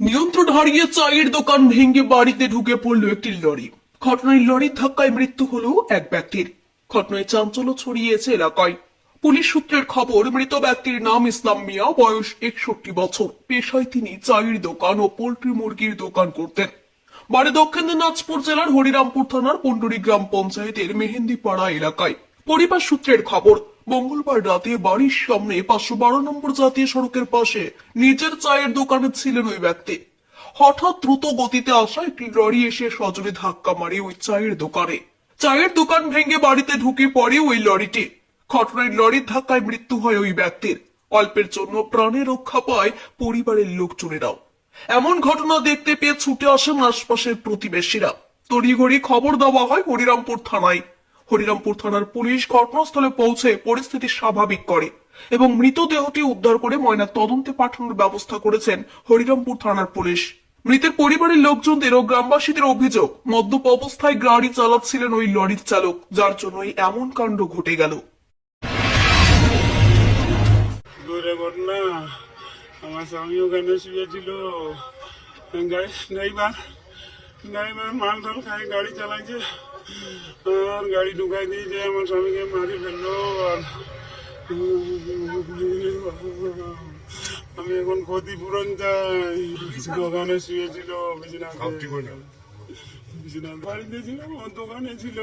নিয়ন্ত্রণ হারিয়ে চায়ের দোকান ভেঙে বাড়িতে ঢুকে পড়ল একটি লরি। ঘটনায় লরির ধাক্কায় মৃত্যু হলো এক ব্যক্তির। ঘটনায় চাঞ্চল্য ছড়িয়েছে এলাকায়। পুলিশ সূত্রের খবর, মৃত ব্যক্তির নাম ইসলাম মিয়া, বয়স 61 বছর। পেশায় তিনি চায়ের দোকান ও পোল্ট্রি মুরগির দোকান করতেন। বাড়ি দক্ষিণ দিনাজপুর জেলার হরিরামপুর থানার পন্ডুরি গ্রাম পঞ্চায়েতের মেহেন্দিপাড়া এলাকায়। পরিবার সূত্রের খবর, মঙ্গলবার রাতে বাড়ির সামনে 512 নম্বর জাতীয় সড়কের পাশে নিজের চায়ের দোকানে ছিলেন ওই ব্যক্তি। হঠাৎ দ্রুত গতিতে আসা একটি লরি এসে সজোরে ধাক্কা মারে ওই চায়ের দোকানে। চায়ের দোকান ভেঙে বাড়িতে ঢুকে পড়ে ওই লরিটি। ঘটনায় লরির ধাক্কায় মৃত্যু হয় ওই ব্যক্তির। অল্পের জন্য প্রাণে রক্ষা পায় পরিবারের লোকজনেরাও। এমন ঘটনা দেখতে পেয়ে ছুটে আসেন আশপাশের প্রতিবেশীরা। তড়িঘড়ি খবর দেওয়া হয় হরিরামপুর থানায়। হরিরামপুর থানার পুলিশ ঘটনাস্থলে পৌঁছে পরিস্থিতি স্বাভাবিক করে এবং মৃতদেহটি উদ্ধার করে ময়না তদন্তে পাঠানোর ব্যবস্থা করেছেন হরিরামপুর থানার পুলিশ। মৃতের পরিবারের লোকজনদের ও গ্রামবাসীদের অভিযোগ, মদ্যপ অবস্থায় গাড়ি চালাচ্ছিলেন ওই লরির চালক, যার জন্যই এমন কাণ্ড ঘটে গেল। ঘটনা, আমার স্বামী ওখানে শুয়েছিল। ড্রাইভার মাল টাল খাই গাড়ি চালাইছে, আর গাড়ি ঢুকাই দিয়েছে। আমার স্বামীকে মারি ফেললো। আর আমি এখন ক্ষতিপূরণ চাই। দোকানে শুয়েছিল, বাড়িতে ছিল, দোকানে ছিল।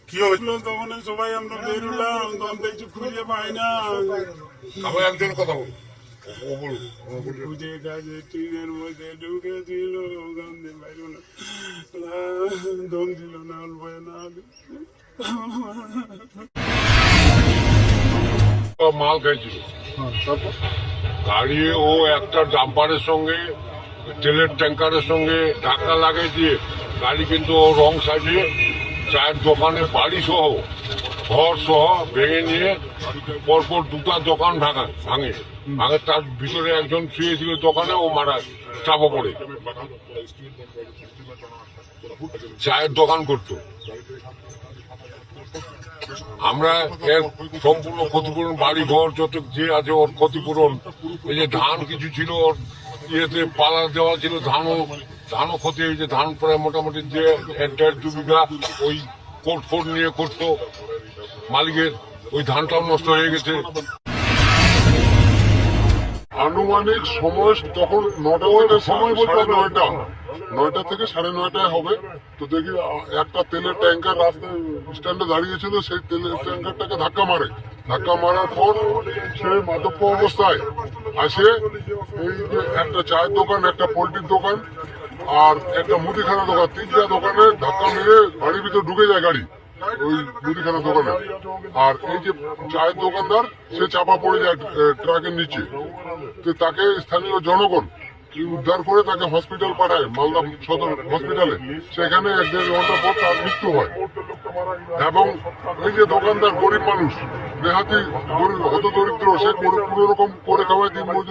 কি হয়েছিল? তখন সবাই আমরা বেরোলাম, তখন দেখছি খুঁজে পাই না। আমার একজন কথা বল। খুঁজে কাজে ট্রেনের মধ্যে ঢুকেছিল, ওখান দিয়ে বাইরে দম ছিল না, অল্প না। মাল খাইছিল গাড়ি, ও একটা ডাম্পারের সঙ্গে তেলের ট্যাঙ্কারের সঙ্গে ধাক্কা লাগাই দিয়ে গাড়ি কিন্তু ও রং সাইডে চায়ের দোকানে বাড়ি সহ ঘর সহ ভেঙে নিয়ে পরপর দুটা দোকান ভাঙে। তার ভিতরে একজন শুয়েছিল দোকানে, ও মারা চাপা পড়ে। চায়ের দোকান করতো। আমরা এর সম্পূর্ণ ক্ষতিপূরণ, বাড়ি ঘর যত যে আছে ওর ক্ষতিপূরণ। এই যে ধান কিছু ছিল ওর ইয়েতে পালা দেওয়া ছিল, ধানও ক্ষতি হয়েছে। ধান প্রায় মোটামুটি যে 1.5-2 বিঘা ওই কোট ফোট নিয়ে করতো মালিকের, ওই ধানটাও নষ্ট হয়ে গেছে। আনুমানিক সময় তখন 9টার সময় বলতে 9টা থেকে 9:30 হবে। তো দেখি একটা তেলের ট্যাঙ্কার রাস্তায় স্ট্যান্ডে দাঁড়িয়েছিল, সেই তেলের ট্যাঙ্কারটাকে ধাক্কা মারার পর সে মাদক অবস্থায় আসে এই যে একটা চায়ের দোকান, একটা পোল্ট্রির দোকান আর একটা মুদিখানা দোকান, 3টা দোকানে ধাক্কা মেরে বাড়ির ভিতরে ঢুকে যায় গাড়ি, ওই মুদিখানা দোকানে। আর এই যে চায়ের দোকানদার, সে চাপা পড়ে যায় ট্রাকের নিচে। তো তাকে স্থানীয় জনগণ উদ্ধার করে তাকে হসপিটাল পাঠায়, মালদা সদর হসপিটালে। সেখানে 1-1.5 ঘন্টা পর তার মৃত্যু হয়। এবং এই যে দোকানদার গরিব মানুষ, নেহাতি হত দরিদ্র, সে কোনো রকম করে খাওয়ায় দিন মজুরি।